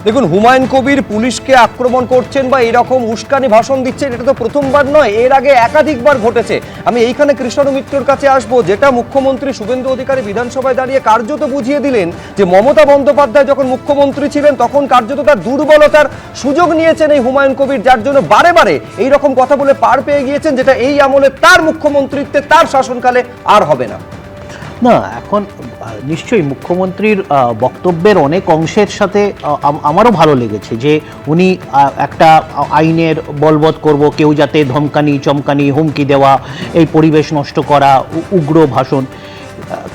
দেখুন, হুমায়ুন কবির পুলিশকে আক্রমণ করছেন বা এরকম উস্কানি ভাষণ দিচ্ছেন, এটা তো প্রথমবার নয়, এর আগে একাধিকবার ঘটেছে। আমি এইখানে কৃষ্ণ মিত্রর কাছে আসবো, যেটা মুখ্যমন্ত্রী শুভেন্দু অধিকারী বিধানসভায় দাঁড়িয়ে কার্যত বুঝিয়ে দিলেন যে মমতা বন্দ্যোপাধ্যায় যখন মুখ্যমন্ত্রী ছিলেন তখন কার্যত তার দুর্বলতার সুযোগ নিয়েছেন এই হুমায়ুন কবির, যার জন্য বারে বারে এইরকম কথা বলে পার পেয়ে গিয়েছেন, যেটা এই আমলে তার মুখ্যমন্ত্রীত্বে তার শাসনকালে আর হবে না। না, এখন নিশ্চয়ই মুখ্যমন্ত্রীর বক্তব্যের অনেক অংশের সাথে আমারও ভালো লেগেছে যে উনি একটা আইনের বলবৎ করব, কেউ যাতে ধমকানি চমকানি হুমকি দেওয়া, এই পরিবেশ নষ্ট করা, উগ্র ভাষণ,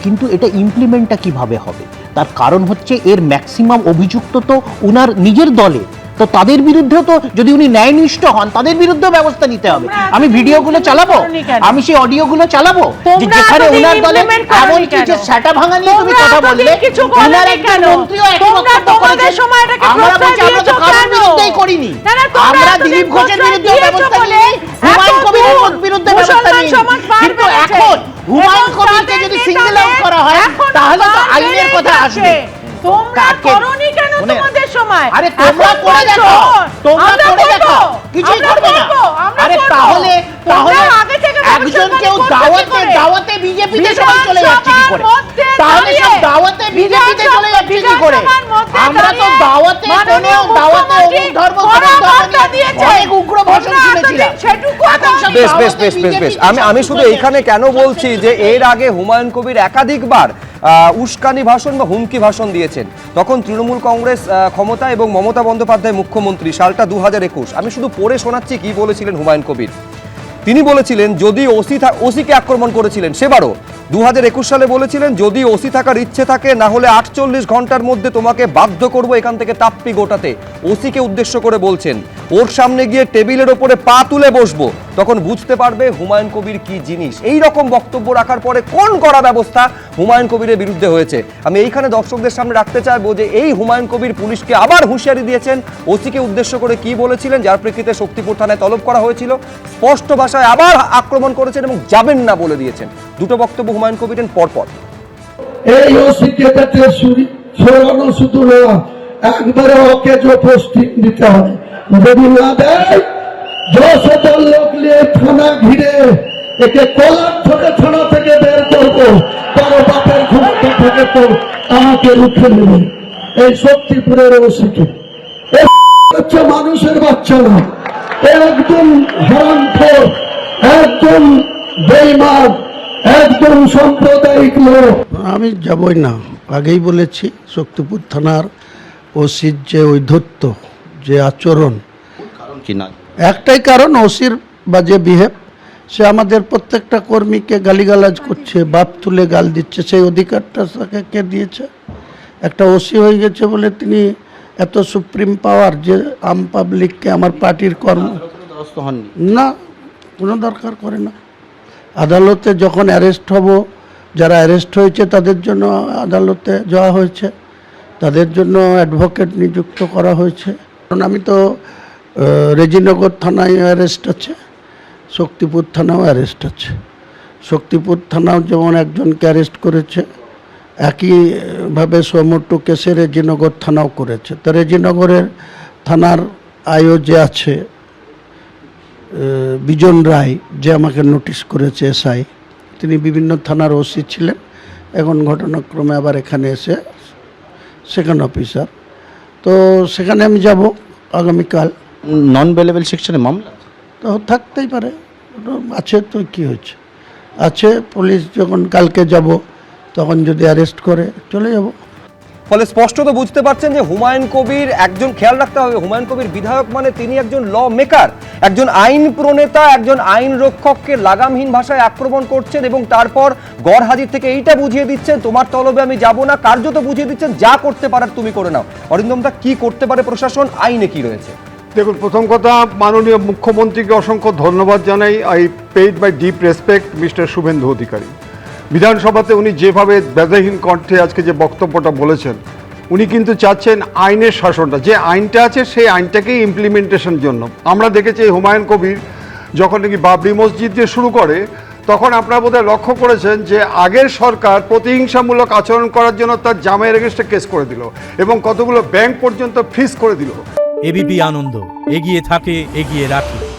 কিন্তু এটা ইমপ্লিমেন্টটা কিভাবে হবে? তার কারণ হচ্ছে এর ম্যাক্সিমাম অভিযুক্ত তো উনার নিজের দলে, তো তাদের বিরুদ্ধে তো যদি উনি ন্যায়নিষ্ঠ হন তাদের বিরুদ্ধে ব্যবস্থা নিতে হবে। আমি ভিডিওগুলো চালাবো, আমি সেই অডিওগুলো চালাবো যেখানে উনার দলে এমন কিছু সেটা ভাঙা নিয়ে তুমি কথা বললে, উনার একজন মন্ত্রীও একই বক্তব্য করেছেন। আমরা বলছি আমরা তো কারোর বিরুদ্ধেই করিনি, আমরা দিলীপ ঘোষের বিরুদ্ধে ব্যবস্থা নিইনি, হুমায়ুন কবিরের বিরুদ্ধে ব্যবস্থা নিইনি, কিন্তু এখন হুমায়ুন কবিরকে যদি সিঙ্গেল আউট করা হয় তাহলে তো আইনের কথা আসবে। তোমরা করনি কেন তোমাদের সময়? আরে তোমরা করে দেখো, তোমরা করে দেখো, কিছুই করবে না। আরে তাহলে একজন কেউ দাওয়াতে বিজেপিতে সবাই চলে যাচ্ছে কি করে? তাহলে সব দাওয়াতে বিজেপিতে চলে যাচ্ছে কি করে? আমরা তো দাওয়াতে কোনো দাওয়াতে অমুক ধর্ম অনেক উগ্র ভাষণ শুনেছিলাম। বেশ বেশ বেশ বেশ বেশ আমি শুধু এইখানে কেন বলছি যে এর আগে হুমায়ুন কবির একাধিকবার উস্কানি ভাষণ বা হুমকি ভাষণ দিয়েছেন, তখন তৃণমূল কংগ্রেস ক্ষমতা এবং মমতা বন্দ্যোপাধ্যায় মুখ্যমন্ত্রী, সালটা 2021। আমি শুধু পড়ে শোনাচ্ছি কি বলেছিলেন হুমায়ুন কবির। তিনি বলেছিলেন যদি ওসিকে আক্রমণ করেছিলেন সেবারও 2021 সালে বলেছিলেন যদি ওসি থাকার ইচ্ছে থাকে না হলে 48 ঘন্টার মধ্যে তোমাকে বাধ্য করব এখান থেকে তাপ্পি গোটাতে। ওসিকে উদ্দেশ্য করে বলছেন, ওর সামনে গিয়ে টেবিলের ওপরে পা তুলে বসবো, তখন বুঝতে পারবে হুমায়ুন কবির কি জিনিস। এই রকম বক্তব্য রাখার পরে কোন কড়া ব্যবস্থা হুমায়ুন কবিরের বিরুদ্ধে হয়েছে আমি এইখানে দর্শকদের সামনে রাখতে চাইবো যে এই হুমায়ুন কবির পুলিশকে আবার হুঁশিয়ারি দিয়েছেন, ওসিকে উদ্দেশ্য করে কি বলেছিলেন, যার প্রেক্ষিতে শক্তিপুর থানায় তলব করা হয়েছিল, স্পষ্ট ভাষায় আবার আক্রমণ করেছেন এবং যাবেন না বলে দিয়েছেন। দুটো বক্তব্য হুমায়ুন কবিরের পরপর। এই ওসিকে সরানো শুধু না, একবারে ওকে যে পোস্টিং দিতে হয়, যদি না দেয় 10 লোক নিয়ে থানা ঘিরে একে কলার ধরে থানা থেকে বের করবো, কারো বাপের ক্ষমতা থেকে তো আমাকে রুখে নেবে। এই শক্তিপুরের ওসিকে হচ্ছে মানুষের বাচ্চা না, একদম হারামখোর, একদম বেঈমান, একদম সাম্প্রদায়িক লোক। আমি যাবই না, আগেই বলেছি শক্তিপুর থানার ওসির যে ঔদ্ধত্য, যে আচরণ, একটাই কারণ ওসির বাজে বিহেভ। সে আমাদের প্রত্যেকটা কর্মীকে গালিগালাজ করছে, বাপ তুলে গাল দিচ্ছে। সেই অধিকারটা তাকে কে দিয়েছে? একটা ওসি হয়ে গেছে বলে তিনি এত সুপ্রিম পাওয়ার যে আম পাবলিককে আমার পার্টির কর্ম না, কোনো দরকার করে না। আদালতে যখন অ্যারেস্ট হব, যারা অ্যারেস্ট হয়েছে তাদের জন্য আদালতে যাওয়া হয়েছে, তাদের জন্য অ্যাডভোকেট নিযুক্ত করা হয়েছে। কারণ আমি তো রেজিনগর থানায় অ্যারেস্ট আছে, শক্তিপুর থানাও অ্যারেস্ট আছে। শক্তিপুর থানাও যেমন একজনকে অ্যারেস্ট করেছে, একইভাবে সোমটু কেসে রেজিনগর থানাও করেছে। তো রেজিনগরের থানার আইও যে আছে বিজন রায়, যে আমাকে নোটিশ করেছে এসআই, তিনি বিভিন্ন থানার ওসি ছিলেন, এখন ঘটনাক্রমে আবার এখানে এসে সেকেন্ড অফিসার। তো সেখানে আমি যাব আগামীকাল। নন বেলেবল সেকশনে মামলা তো থাকতেই পারে, আছে তো কি হয়েছে, আছে। পুলিশ যখন কালকে যাব তখন যদি অ্যারেস্ট করে চলে যাব। ফলে স্পষ্টত বুঝতে পারছেন যে হুমায়ুন কবির একজন, খেয়াল রাখতে হবে, হুমায়ুন কবির বিধায়ক মানে তিনি একজন ল মেকার, একজন আইন প্রণেতা, একজন আইন রক্ষককে লাগামহীন ভাষায় আক্রমণ করছেন এবং তারপর গড় হাজির থেকে এইটা বুঝিয়ে দিচ্ছেন তোমার তলবে আমি যাব না, কার্যত বুঝিয়ে দিচ্ছেন যা করতে পারার তুমি করে নাও। অরিন্দমদা, কি করতে পারে প্রশাসন, আইনে কি রয়েছে? দেখুন, প্রথম কথা, মাননীয় মুখ্যমন্ত্রীকে অসংখ্য ধন্যবাদ জানাই। I paid my deep respect mister Suvendu Adhikari. বিধানসভাতে উনি যেভাবে ব্যথাহীন কণ্ঠে আজকে যে বক্তব্যটা বলেছেন, উনি কিন্তু চাচ্ছেন আইনের শাসনটা, যে আইনটা আছে সেই আইনটাকেই ইমপ্লিমেন্টেশন জন্য। আমরা দেখেছি হুমায়ুন কবির যখন নাকি বাবরি মসজিদ দিয়ে শুরু করে, তখন আপনারা বোধহয় লক্ষ্য করেছেন যে আগের সরকার প্রতিহিংসামূলক আচরণ করার জন্য তার জামাইয়ের এগেনস্টে কেস করে দিল এবং কতগুলো ব্যাংক পর্যন্ত ফ্রিজ করে দিল। এবিপি আনন্দ, এগিয়ে থাকে, এগিয়ে রাখে।